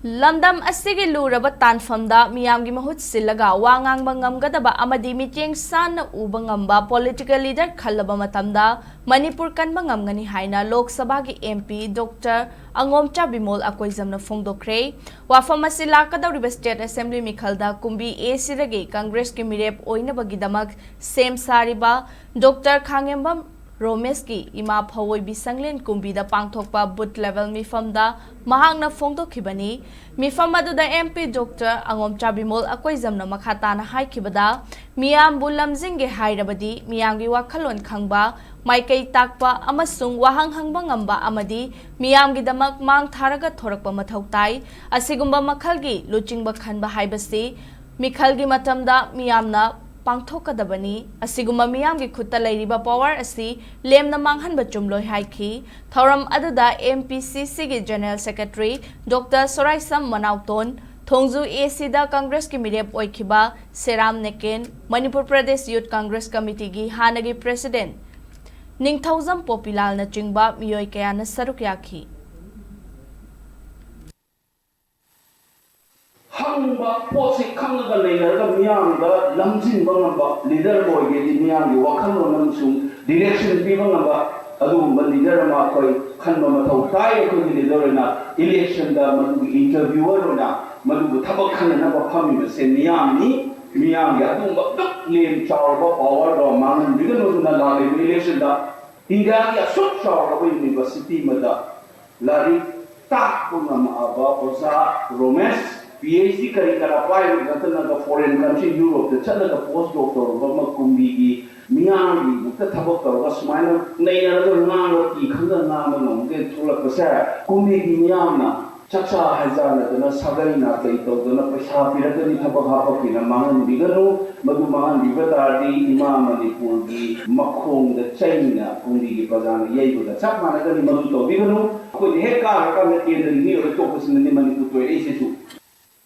Lamdam asigi luraba tanfamda Meeyamgi mahut silaga wa ngangba ngamgadaba amadi Mityeng sana uba Ngamba political leader Khallaba Matamda Manipur Kanba Ngamgani haina Lok Sabha gi MP Dr. Bimol akoizamna phongdokre wafam asi lakadawriba State Assembly mikhalda kumbi A-siragi Congress ki mirep oinabagidamak sem sariba Dr. Ngamba Romeski ima phawoi bisanglen kumbida pangthokpa booth level mifamda mahangna phongdokhibani mifam aduda MP Dr. Bimol akoizamna makhatana haikibada miyam bulamjingge hairabadi miyamgi wakhalon khangba maikai takpa amasung wahang hangba ngamba amadi miyamgi damak mang tharaga thorakpa mathau tai asigumba makhalgi luchingba khanba haibasi mikhalgi matamda miyamna Pangthokadabani asiguma miyamgi khutta lairiba power asi lemna manghanba chumloi haiki thoram aduda MPCC gi General Secretary Dr. Soraisam Manauton Thongju AC da Congress ki mirep oikhiba Seram Neken Manipur Pradesh Youth Congress Committee gi hanagi President Ningthaujam Popilal na chingba miyoi kaya na saruk yakhi Hangba posi kanga leader miyamga lamjin bangamba leader boy ge miyamgi wakhalon namsung direction pi bangamba adumba leader ma koi khanba mathau tai ko leader na election da madu interviewer na madu thabak khana na ba phami se miyamni miyamgi adumba dak lem chawba power do mangan bigano na la election da india ya shot chawba university mada lari ta ko na aba oza romance PhD kari kara pai gatana ka foreign country Europe the chana ka post doctor bama kumbi gi miyamgi mutta thabak ka smaina neina ro ngalo ki khanga ngama ngomge thula pasa kumbi gi miyamna chaksa hazana dana sagai na kai to dana paisa piradani thabak ha pa pina mangan bigano madu mangan bibatadi imam Manipur gi makhong da chaina kumbi gi pajana yei da chak mana ka ni madu to bigano ko he ka ka me kendri ni ro to ko sin ni Manipur to ei se